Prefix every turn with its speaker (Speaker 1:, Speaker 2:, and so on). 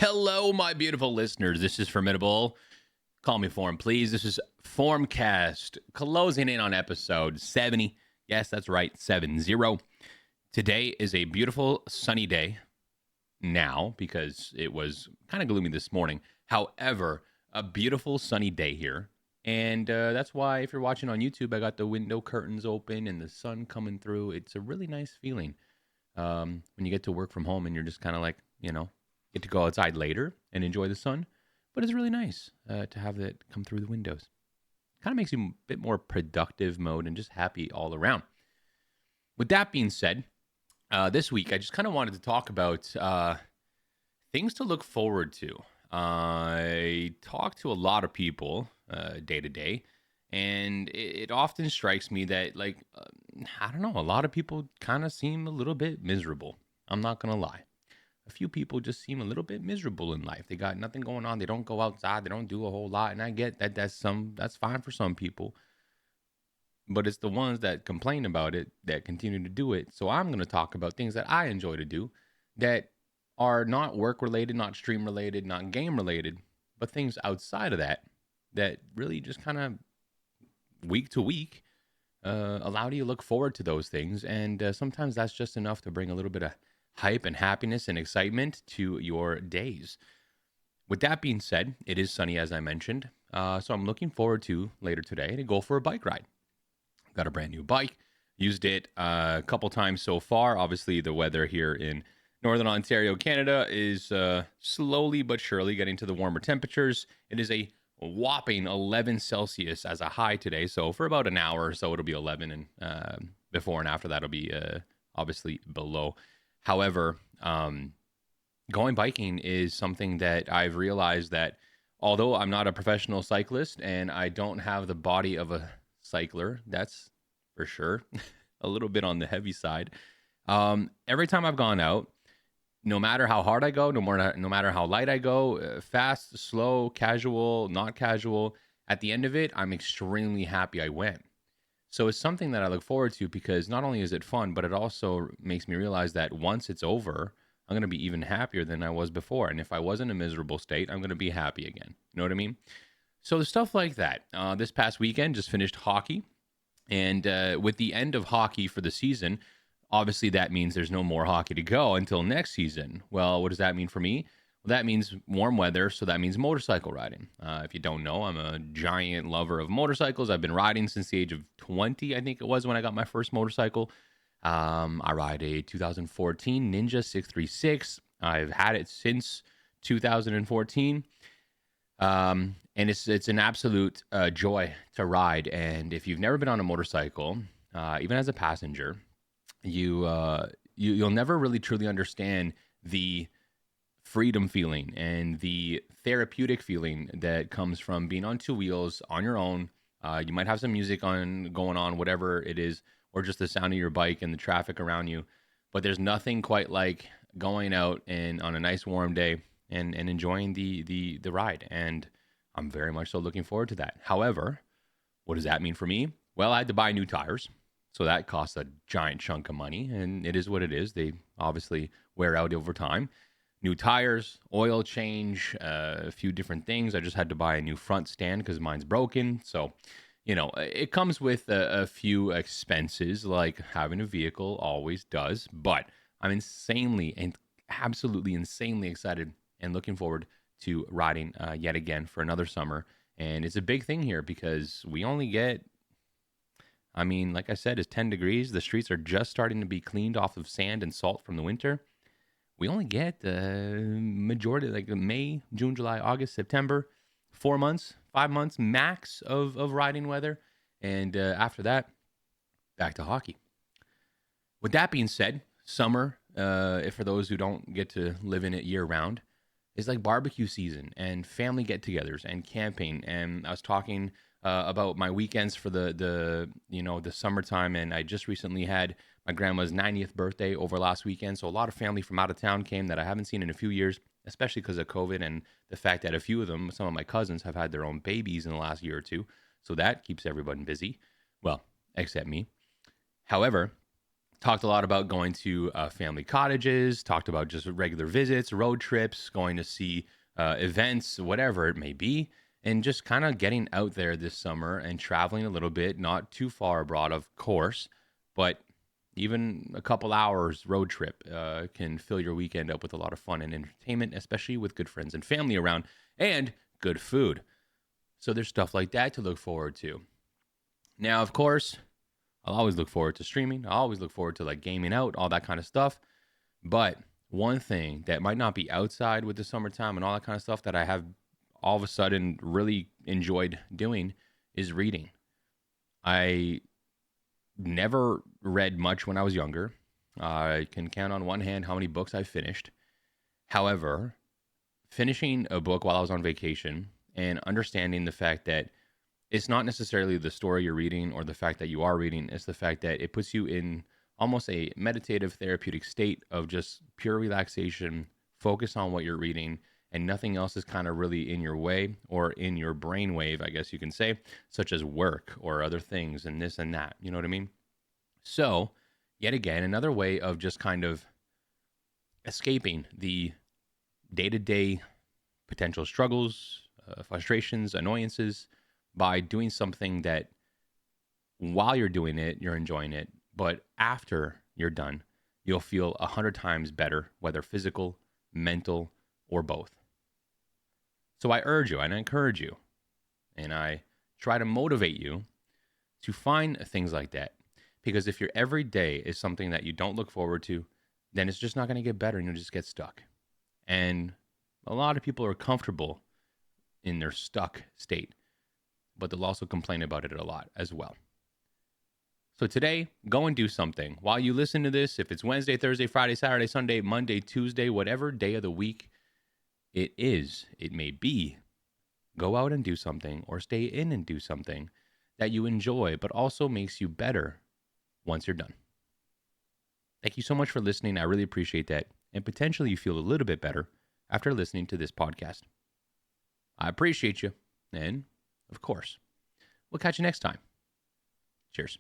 Speaker 1: Hello, my beautiful listeners. This is Formidable. Call me Form, please. This is Formcast, closing in on episode 70. Yes, that's right, 70. Today is a beautiful sunny day now because it was kind of gloomy this morning. However, a beautiful sunny day here. And that's why if you're watching on YouTube, I got the window curtains open and the sun coming through. It's a really nice feeling when you get to work from home and you're just kind of like, get to go outside later and enjoy the sun. But it's really nice to have that come through the windows. Kind of makes you a bit more productive mode and just happy all around. With that being said, this week I just kind of wanted to talk about things to look forward to. I talk to a lot of people day to day, and it often strikes me that, I don't know, a lot of people kind of seem a little bit miserable. I'm not going to lie. A few people just seem a little bit miserable in life. They got nothing going on. They don't go outside. They don't do a whole lot. And I get that that's fine for some people. But it's the ones that complain about it that continue to do it. So I'm going to talk about things that I enjoy to do that are not work related, not stream related, not game related, but things outside of that really just kind of week to week allow you to look forward to those things. And sometimes that's just enough to bring a little bit of hype and happiness and excitement to your days. With that being said, it is sunny, as I mentioned. So I'm looking forward to later today to go for a bike ride. Got a brand new bike. Used it a couple times so far. Obviously, the weather here in Northern Ontario, Canada is slowly but surely getting to the warmer temperatures. It is a whopping 11 Celsius as a high today. So for about an hour or so, it'll be 11. And before and after that, it'll be obviously below. However, going biking is something that I've realized that although I'm not a professional cyclist and I don't have the body of a cycler, that's for sure a little bit on the heavy side. Every time I've gone out, no matter how hard I go, no matter how light I go, fast, slow, casual, not casual, at the end of it, I'm extremely happy I went. So it's something that I look forward to because not only is it fun, but it also makes me realize that once it's over, I'm going to be even happier than I was before. And if I was in a miserable state, I'm going to be happy again. You know what I mean? So the stuff like that. This past weekend, just finished hockey. And with the end of hockey for the season, obviously that means there's no more hockey to go until next season. Well, what does that mean for me? Well, that means warm weather, so that means motorcycle riding. If you don't know, I'm a giant lover of motorcycles. I've been riding since the age of 20, I think it was, when I got my first motorcycle. I ride a 2014 Ninja 636. I've had it since 2014. And it's an absolute joy to ride. And if you've never been on a motorcycle, even as a passenger, you'll never really truly understand the freedom feeling and the therapeutic feeling that comes from being on two wheels on your own. You might have some music going on, whatever it is, or just the sound of your bike and the traffic around you. But there's nothing quite like going out and on a nice warm day and enjoying the ride. And I'm very much so looking forward to that. However, what does that mean for me? Well, I had to buy new tires. So that costs a giant chunk of money, and it is what it is. They obviously wear out over time. New tires, oil change, a few different things. I just had to buy a new front stand because mine's broken. So, it comes with a few expenses like having a vehicle always does. But I'm insanely and absolutely insanely excited and looking forward to riding yet again for another summer. And it's a big thing here because we only get, like I said, it's 10 degrees. The streets are just starting to be cleaned off of sand and salt from the winter. We only get the majority, like May, June, July, August, September, 4 months, 5 months max of riding weather. And after that, back to hockey. With that being said, summer, for those who don't get to live in it year round, is like barbecue season and family get-togethers and camping. And I was talking about my weekends for the summertime, and I just recently had my grandma's 90th birthday over last weekend. So a lot of family from out of town came that I haven't seen in a few years, especially because of COVID and the fact that a few of them, some of my cousins, have had their own babies in the last year or two. So that keeps everyone busy. Well, except me. However, Talked a lot about going to family cottages, talked about just regular visits, road trips, going to see events, whatever it may be, and just kind of getting out there this summer and traveling a little bit, not too far abroad, of course, but even a couple hours road trip can fill your weekend up with a lot of fun and entertainment, especially with good friends and family around and good food. So there's stuff like that to look forward to. Now, of course, I'll always look forward to streaming. I always look forward to like gaming out, all that kind of stuff. But one thing that might not be outside with the summertime and all that kind of stuff that I have all of a sudden really enjoyed doing is reading. I never read much when I was younger. I can count on one hand how many books I finished. However, finishing a book while I was on vacation and understanding the fact that it's not necessarily the story you're reading or the fact that you are reading, it's the fact that it puts you in almost a meditative therapeutic state of just pure relaxation, focus on what you're reading, and nothing else is kind of really in your way or in your brainwave, I guess you can say, such as work or other things and this and that. You know what I mean? So, yet again, another way of just kind of escaping the day-to-day potential struggles, frustrations, annoyances by doing something that while you're doing it, you're enjoying it, but after you're done, you'll feel 100 times better, whether physical, mental, or both. So I urge you and I encourage you and I try to motivate you to find things like that. Because if your every day is something that you don't look forward to, then it's just not going to get better and you'll just get stuck. And a lot of people are comfortable in their stuck state, but they'll also complain about it a lot as well. So today, go and do something. While you listen to this, if it's Wednesday, Thursday, Friday, Saturday, Sunday, Monday, Tuesday, whatever day of the week it is, it may be, go out and do something or stay in and do something that you enjoy, but also makes you better once you're done. Thank you so much for listening. I really appreciate that. And potentially you feel a little bit better after listening to this podcast. I appreciate you. And of course, we'll catch you next time. Cheers.